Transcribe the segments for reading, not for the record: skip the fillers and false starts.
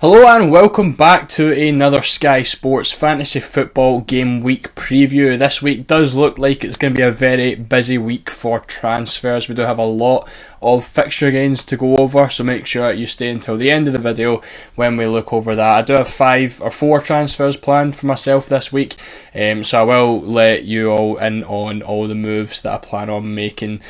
Hello and welcome back to another Sky Sports Fantasy Football Game Week preview. This week does look like it's going to be a very busy week for transfers. We do have a lot of fixture gains to go over, so make sure you stay until the end of the video when we look over that. I do have 5 or 4 transfers planned for myself this week, so I will let you all in on all the moves that I plan on making.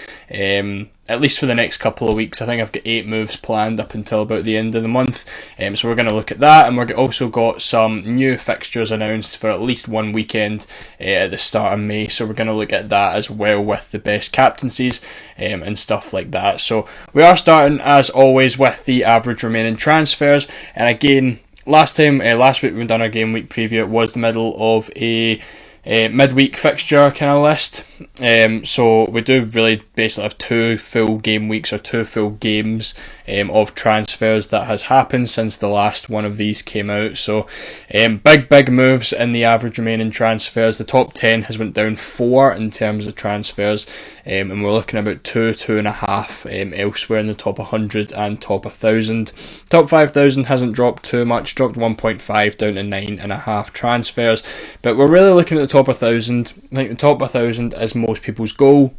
At least for the next couple of weeks. I think I've got 8 moves planned up until about the end of the month. So we're going to look at that, and we've also got some new fixtures announced for at least one weekend at the start of May. So we're going to look at that as well with the best captaincies and stuff like that. So we are starting as always with the average remaining transfers. And again, last week we done our game week preview. It was the middle of a midweek fixture kind of list, so we do really basically have 2 full game weeks or 2 full games of transfers that has happened since the last one of these came out. So big moves in the average remaining transfers. The top 10 has went down 4 in terms of transfers, and we're looking about 2.5 elsewhere in the top 100 and top 1,000. Top 5,000 hasn't dropped too much, dropped 1.5 down to 9.5 transfers, but we're really looking at the top 1,000. I think the top 1,000 is most people's goal,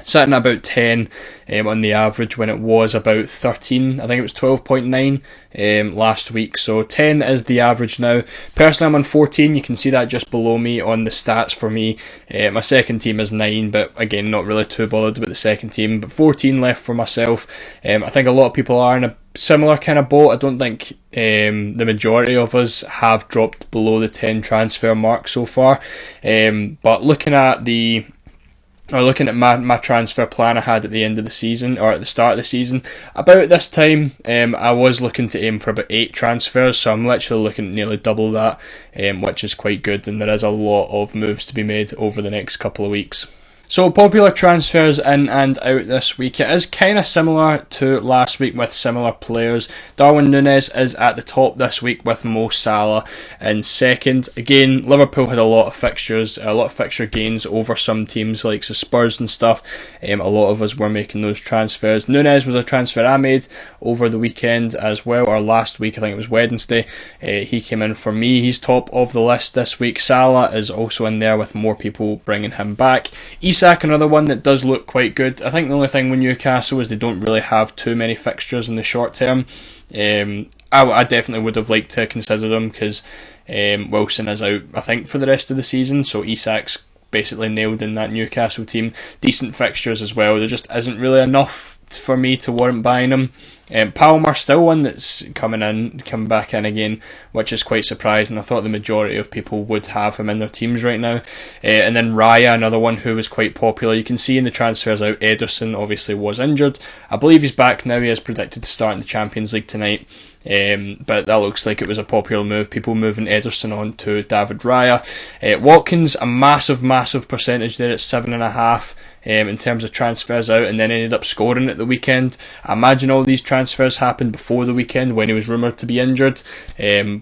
sitting at about 10 on the average when it was about 13. I think it was 12.9 last week, so 10 is the average now. Personally, I'm on 14. You can see that just below me on the stats for me. My second team is 9, but again, not really too bothered about the second team, but 14 left for myself. I think a lot of people are in a similar kind of boat. I don't think the majority of us have dropped below the 10 transfer mark so far, but looking at my transfer plan I had at the end of the season, or at the start of the season, about this time, I was looking to aim for about 8 transfers, so I'm literally looking at nearly double that, which is quite good, and there is a lot of moves to be made over the next couple of weeks. So popular transfers in and out this week. It is kind of similar to last week with similar players. Darwin Núñez is at the top this week with Mo Salah in second. Again, Liverpool had a lot of fixture gains over some teams like the Spurs and stuff. A lot of us were making those transfers. Núñez was a transfer I made over the weekend as well, or last week, I think it was Wednesday. He came in for me. He's top of the list this week. Salah is also in there with more people bringing him back. Isak, another one that does look quite good. I think the only thing with Newcastle is they don't really have too many fixtures in the short term. I definitely would have liked to consider them because Wilson is out, I think, for the rest of the season, so Isak's basically nailed in that Newcastle team. Decent fixtures as well. There just isn't really enough for me to warrant buying him. Palmer still one that's coming back in again, which is quite surprising. I thought the majority of people would have him in their teams right now. And then Raya, another one who was quite popular. You can see in the transfers out, Ederson obviously was injured. I believe he's back now. He is predicted to start in the Champions League tonight. But that looks like it was a popular move. People moving Ederson on to David Raya. Watkins, a massive percentage there at 7.5 in terms of transfers out, and then ended up scoring at the weekend. I imagine all these transfers happened before the weekend when he was rumoured to be injured,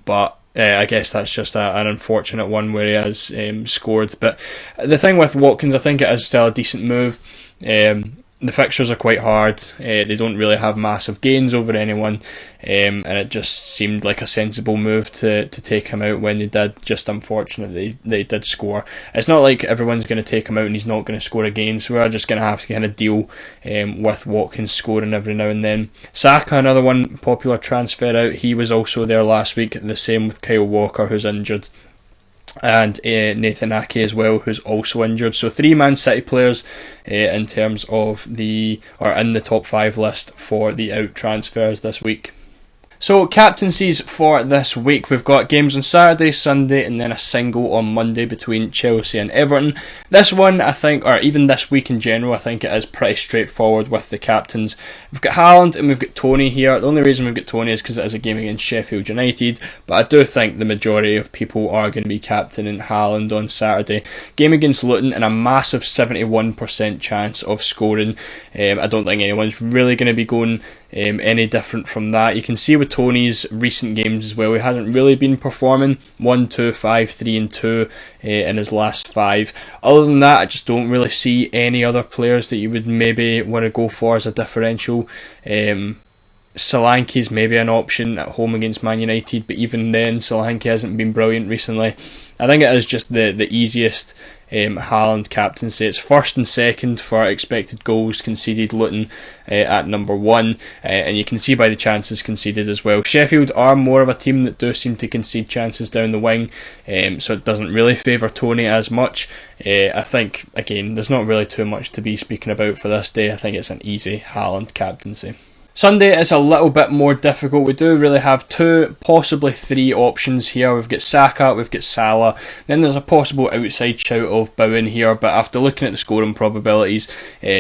but I guess that's just an unfortunate one where he has scored. But the thing with Watkins, I think it is still a decent move. The fixtures are quite hard. They don't really have massive gains over anyone, and it just seemed like a sensible move to take him out when they did. Just unfortunately, they did score. It's not like everyone's going to take him out and he's not going to score again, so we're just going to have to kind of deal with Watkins scoring every now and then. Saka, another one, popular transfer out. He was also there last week. The same with Kyle Walker, who's injured, and Nathan Ake as well, who's also injured. So 3 Man City players in terms of in the top 5 list for the out transfers this week. So captaincies for this week, we've got games on Saturday, Sunday, and then a single on Monday between Chelsea and Everton. This one, I think, or even this week in general, I think it is pretty straightforward with the captains. We've got Haaland and we've got Tony here. The only reason we've got Tony is because it is a game against Sheffield United, but I do think the majority of people are going to be captaining Haaland on Saturday. Game against Luton and a massive 71% chance of scoring. I don't think anyone's really going to be going any different from that. You can see with Tony's recent games as well, he hasn't really been performing. 1-2, 5-3 and 2 in his last 5. Other than that, I just don't really see any other players that you would maybe want to go for as a differential. Solanke's maybe an option at home against Man United, but even then Solanke hasn't been brilliant recently. I think it is just the easiest Haaland captaincy. It's first and second for expected goals conceded, Luton at number 1, and you can see by the chances conceded as well. Sheffield are more of a team that do seem to concede chances down the wing, so it doesn't really favour Tony as much. I think, again, there's not really too much to be speaking about for this day. I think it's an easy Haaland captaincy. Sunday is a little bit more difficult. We do really have 2, possibly 3 options here. We've got Saka, we've got Salah, then there's a possible outside shout of Bowen here, but after looking at the scoring probabilities,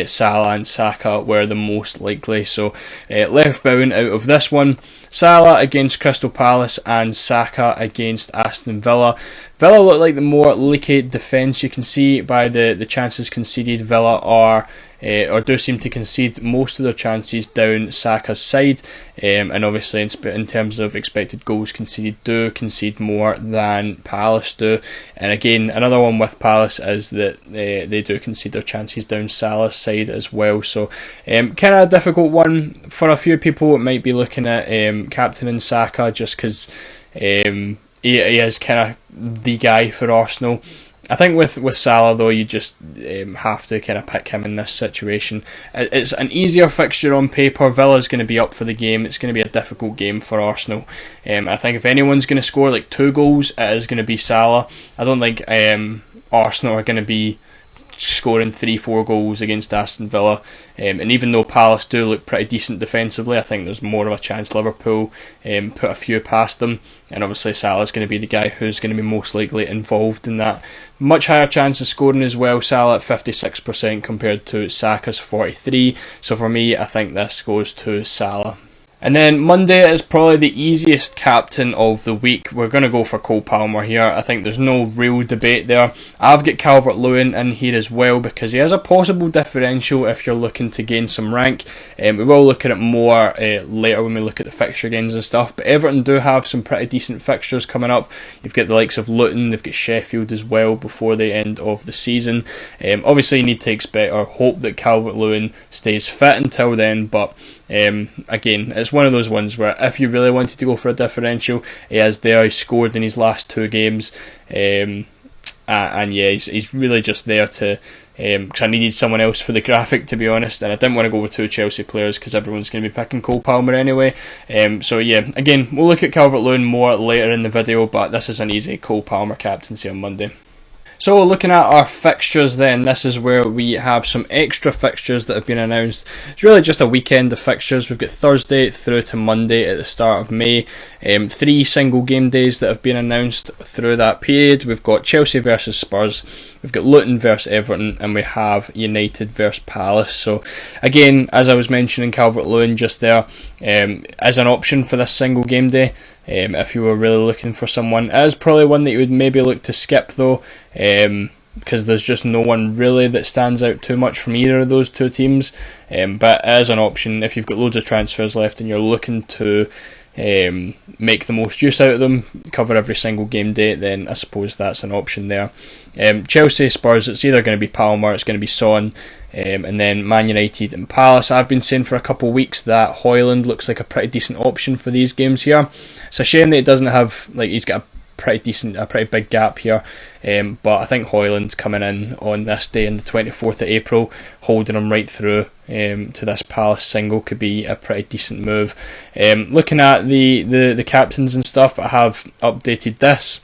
Salah and Saka were the most likely, so left Bowen out of this one. Salah against Crystal Palace and Saka against Aston Villa. Villa look like the more leaky defence. You can see by the chances conceded, Villa are or do seem to concede most of their chances down Saka's side, and obviously in terms of expected goals conceded, do concede more than Palace do. And again, another one with Palace is that they do concede their chances down Salah's side as well. So kind of a difficult one for a few people. It might be looking at captaining Saka just because he is kind of the guy for Arsenal. I think with Salah though, you just have to kind of pick him in this situation. It's an easier fixture on paper. Villa's going to be up for the game. It's going to be a difficult game for Arsenal. I think if anyone's going to score like 2 goals, it is going to be Salah. I don't think Arsenal are going to be scoring 3-4 goals against Aston Villa, and even though Palace do look pretty decent defensively, I think there's more of a chance Liverpool put a few past them, and obviously Salah's going to be the guy who's going to be most likely involved in that. Much higher chance of scoring as well. Salah at 56% compared to Saka's 43%, so for me I think this goes to Salah. And then Monday is probably the easiest captain of the week. We're going to go for Cole Palmer here. I think there's no real debate there. I've got Calvert-Lewin in here as well because he has a possible differential if you're looking to gain some rank. We will look at it more later when we look at the fixture gains and stuff, but Everton do have some pretty decent fixtures coming up. You've got the likes of Luton, they've got Sheffield as well before the end of the season. Obviously you need to expect or hope that Calvert-Lewin stays fit until then, but again, it's one of those ones where if you really wanted to go for a differential, he is there. He's scored in his last 2 games, and yeah, he's really just there to because I needed someone else for the graphic, to be honest, and I didn't want to go with 2 Chelsea players because everyone's going to be picking Cole Palmer anyway. So yeah, again, we'll look at Calvert-Lewin more later in the video, but this is an easy Cole Palmer captaincy on Monday. So looking at our fixtures then, this is where we have some extra fixtures that have been announced. It's really just a weekend of fixtures. We've got Thursday through to Monday at the start of May. 3 single game days that have been announced through that period. We've got Chelsea versus Spurs, we've got Luton versus Everton, and we have United versus Palace. So again, as I was mentioning, Calvert-Lewin just there as an option for this single game day. If you were really looking for someone, it is probably one that you would maybe look to skip though, because there's just no one really that stands out too much from either of those 2 teams. But as an option, if you've got loads of transfers left and you're looking to make the most use out of them, cover every single game day, then I suppose that's an option there. Chelsea, Spurs, it's either going to be Palmer, it's going to be Son, and then Man United and Palace. I've been saying for a couple of weeks that Højlund looks like a pretty decent option for these games here. It's a shame that he doesn't have, like, he's got a pretty big gap here, but I think Højlund's coming in on this day on the 24th of April, holding him right through to this Palace single could be a pretty decent move. Looking at the captains and stuff, I have updated this.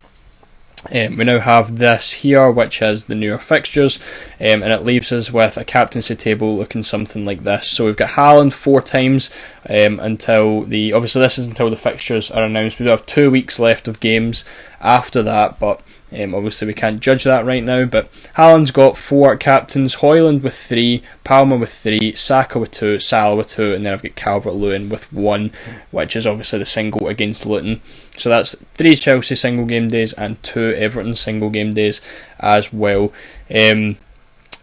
We now have this here, which is the newer fixtures, and it leaves us with a captaincy table looking something like this. So we've got Haaland 4 times until obviously this is until the fixtures are announced. We do have 2 weeks left of games after that, but obviously we can't judge that right now. But Haaland's got 4 captains, Højlund with 3, Palmer with 3, Saka with 2, Salah with 2, and then I've got Calvert-Lewin with 1, which is obviously the single against Luton. So that's 3 Chelsea single game days and 2 Everton single game days as well.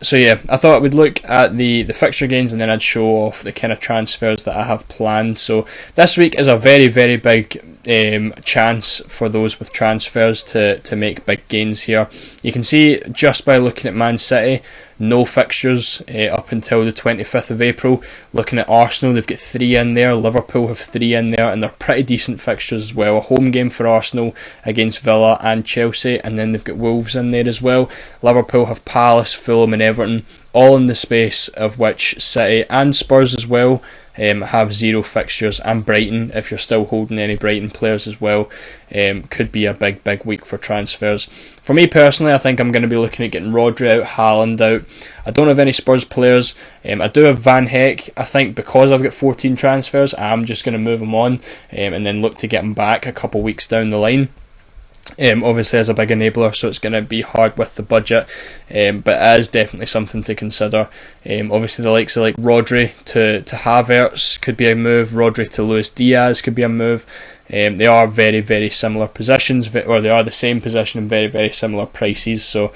So yeah, I thought I would look at the fixture gains and then I'd show off the kind of transfers that I have planned. So this week is a very, very big chance for those with transfers to make big gains here. You can see just by looking at Man City, no fixtures up until the 25th of April. Looking at Arsenal, they've got 3 in there. Liverpool have 3 in there, and they're pretty decent fixtures as well. A home game for Arsenal against Villa and Chelsea, and then they've got Wolves in there as well. Liverpool have Palace, Fulham and Everton, all in the space of which City and Spurs as well have 0 fixtures, and Brighton, if you're still holding any Brighton players as well, could be a big week for transfers. For me personally, I think I'm going to be looking at getting Rodri out, Haaland out. I don't have any Spurs players. I do have Van Heck. I think because I've got 14 transfers, I'm just going to move him on and then look to get him back a couple weeks down the line. Obviously as a big enabler, so it's going to be hard with the budget, but it is definitely something to consider. Obviously the likes of like Rodri to Havertz could be a move. Rodri to Luis Diaz could be a move. They are very similar positions, or they are the same position and very similar prices, so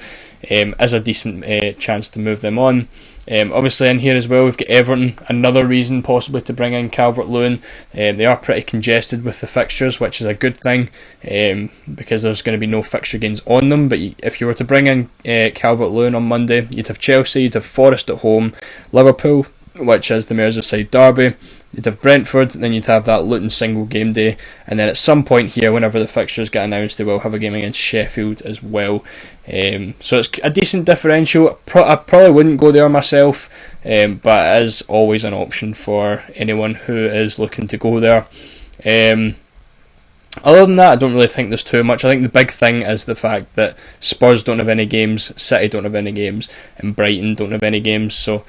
as a decent chance to move them on. Obviously in here as well we've got Everton, another reason possibly to bring in Calvert-Lewin. They are pretty congested with the fixtures, which is a good thing, because there's going to be no fixture gains on them. But if you were to bring in Calvert-Lewin on Monday, you'd have Chelsea, you'd have Forest at home, Liverpool, which is the Merseyside derby, you'd have Brentford, then you'd have that Luton single game day, and then at some point here, whenever the fixtures get announced, they will have a game against Sheffield as well. So it's a decent differential. I probably wouldn't go there myself, but it is always an option for anyone who is looking to go there. Other than that, I don't really think there's too much. I think the big thing is the fact that Spurs don't have any games, City don't have any games, and Brighton don't have any games. So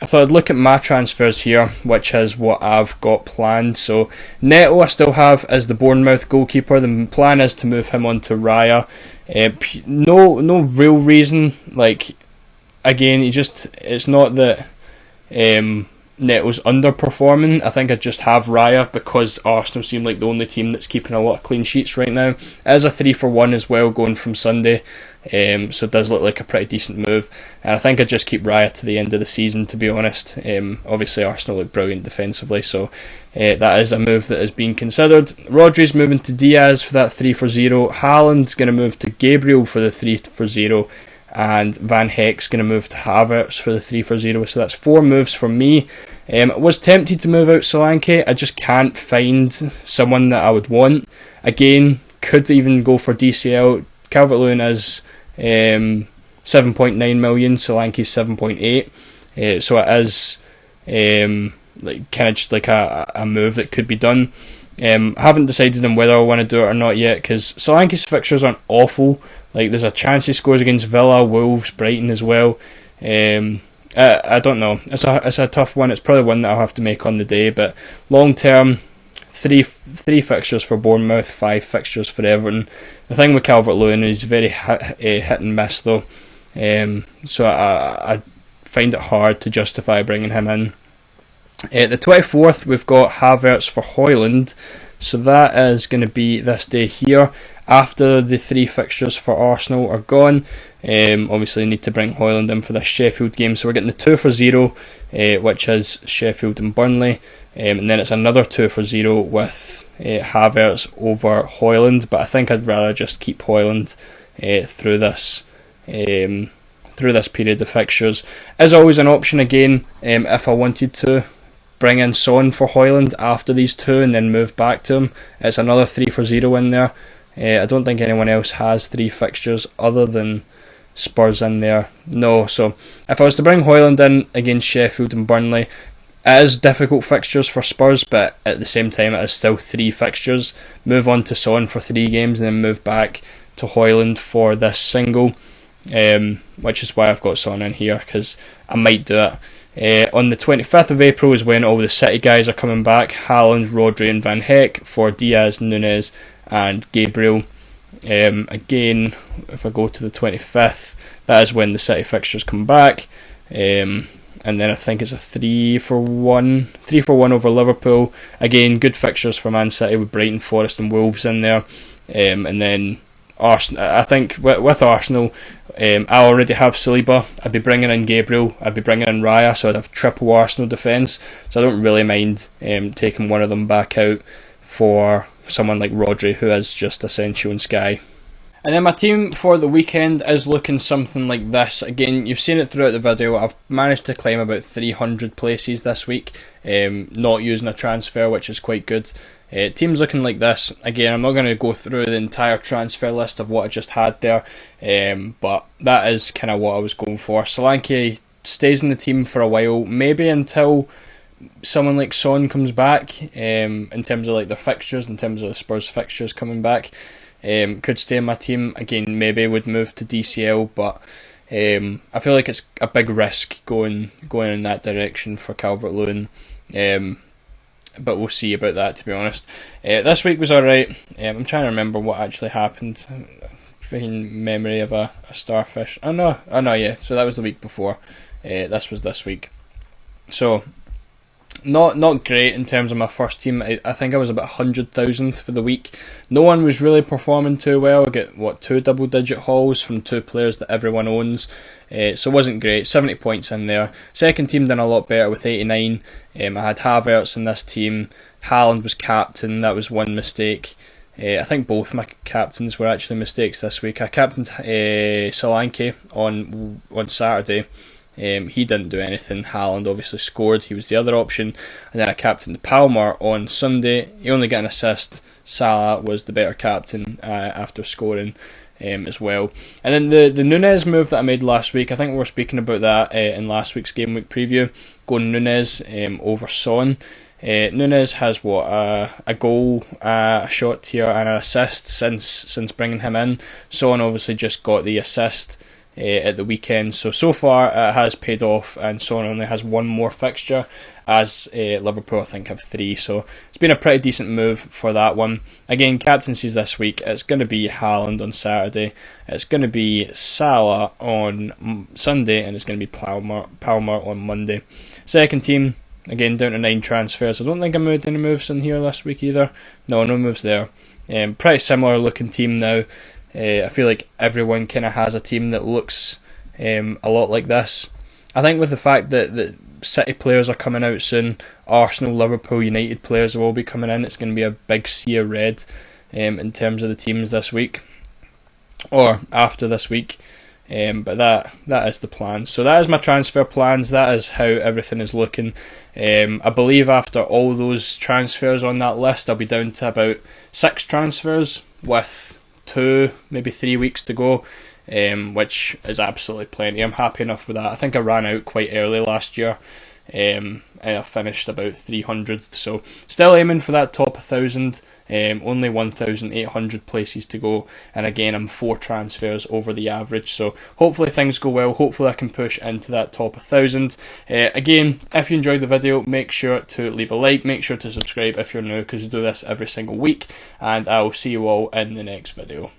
I thought I'd look at my transfers here, which is what I've got planned. So Neto I still have as the Bournemouth goalkeeper. The plan is to move him on to Raya. No real reason. Like, again, it's not that Neto's underperforming. I think I just have Raya because Arsenal seem like the only team that's keeping a lot of clean sheets right now. It is a 3-for-1 as well going from Sunday, so it does look like a pretty decent move, and I think I just keep Raya to the end of the season, to be honest. Obviously Arsenal look brilliant defensively, so that is a move that is being considered. Rodri's moving to Diaz for that 3-for-0. Haaland's going to move to Gabriel for the 3-for-0, and Van Heck's going to move to Havertz for the 3-for-0. So that's 4 moves for me. I was tempted to move out Solanke. I just can't find someone that I would want. Again, could even go for DCL. Calvert-Lewin is 7.9 million, Solanke's 7.8. So it is like kind of just like a move that could be done. I haven't decided on whether I want to do it or not yet, because Solanke's fixtures aren't awful. Like, there's a chance he scores against Villa, Wolves, Brighton as well. I don't know. It's a tough one. It's probably one that I'll have to make on the day. But long term, three fixtures for Bournemouth, 5 fixtures for Everton. The thing with Calvert-Lewin is very hit and miss though. So I find it hard to justify bringing him in. The 24th, we've got Havertz for Højlund. So that is going to be this day here, after the 3 fixtures for Arsenal are gone. Obviously need to bring Højlund in for this Sheffield game, so we're getting the 2-for-0, which is Sheffield and Burnley, and then it's another 2-for-0 with Havertz over Højlund, but I think I'd rather just keep Højlund through this period of fixtures. As always, an option again, if I wanted to bring in Son for Højlund after these 2 and then move back to him. It's another 3-for-0 in there. I don't think anyone else has 3 fixtures other than Spurs in there. No, so if I was to bring Højlund in against Sheffield and Burnley, it is difficult fixtures for Spurs, but at the same time it is still 3 fixtures. Move on to Son for 3 games and then move back to Højlund for this single, which is why I've got Son in here, because I might do it. On the 25th of April is when all the City guys are coming back. Haaland, Rodri and Van Heck for Diaz, Nunez and Gabriel. Again, if I go to the 25th, that is when the City fixtures come back. And then I think it's a 3-for-1 over Liverpool. Again, good fixtures for Man City with Brighton, Forest and Wolves in there. And then Arsenal, I think with Arsenal, I already have Saliba. I'd be bringing in Gabriel, I'd be bringing in Raya, so I'd have triple Arsenal defence. So I don't really mind taking one of them back out for someone like Rodri, who is just essential in Sky. And then my team for the weekend is looking something like this. Again, you've seen it throughout the video. I've managed to climb about 300 places this week, not using a transfer, which is quite good. Team's looking like this. Again, I'm not going to go through the entire transfer list of what I just had there, but that is kind of what I was going for. Solanke stays in the team for a while, maybe until someone like Son comes back, in terms of like their fixtures, in terms of the Spurs fixtures coming back. Could stay in my team. Again, maybe would move to DCL, but I feel like it's a big risk going in that direction for Calvert-Lewin. But we'll see about that, to be honest. This week was alright. I'm trying to remember what actually happened. Freaking memory of a starfish. Oh no, yeah. So that was the week before. This was this week. So not great in terms of my first team. I think I was about 100,000 for the week. No one was really performing too well. I get 2 double-digit hauls from 2 players that everyone owns. So it wasn't great. 70 points in there. Second team done a lot better with 89. I had Havertz in this team. Haaland was captain. That was one mistake. I think both my captains were actually mistakes this week. I captained Solanke on Saturday. He didn't do anything. Haaland obviously scored. He was the other option. And then I captained Palmer on Sunday. He only got an assist. Salah was the better captain after scoring as well. And then the Nunez move that I made last week, I think we were speaking about that in last week's Gameweek preview. Going Nunez over Son. Nunez has a goal, a shot here, and an assist since bringing him in. Son obviously just got the assist at the weekend, so far it has paid off, and Son only has one more fixture, as Liverpool I think have 3, so it's been a pretty decent move for that one. Again, captaincies this week, it's going to be Haaland on Saturday, it's going to be Salah on Sunday, and it's going to be Palmer on Monday. Second team, again down to 9 transfers. I don't think I made any moves in here this week either. No moves there. Pretty similar looking team now. I feel like everyone kind of has a team that looks a lot like this. I think with the fact that City players are coming out soon, Arsenal, Liverpool, United players will all be coming in, it's going to be a big sea of red in terms of the teams this week, or after this week. But that is the plan. So that is my transfer plans. That is how everything is looking. I believe after all those transfers on that list, I'll be down to about 6 transfers with 2, maybe 3 weeks to go, which is absolutely plenty. I'm happy enough with that. I think I ran out quite early last year, and I finished about 300, so still aiming for that top 1,000. Only 1,800 places to go, and again I'm 4 transfers over the average, so hopefully things go well. Hopefully I can push into that top 1,000. Again, if you enjoyed the video, make sure to leave a like, make sure to subscribe if you're new, because we do this every single week, and I will see you all in the next video.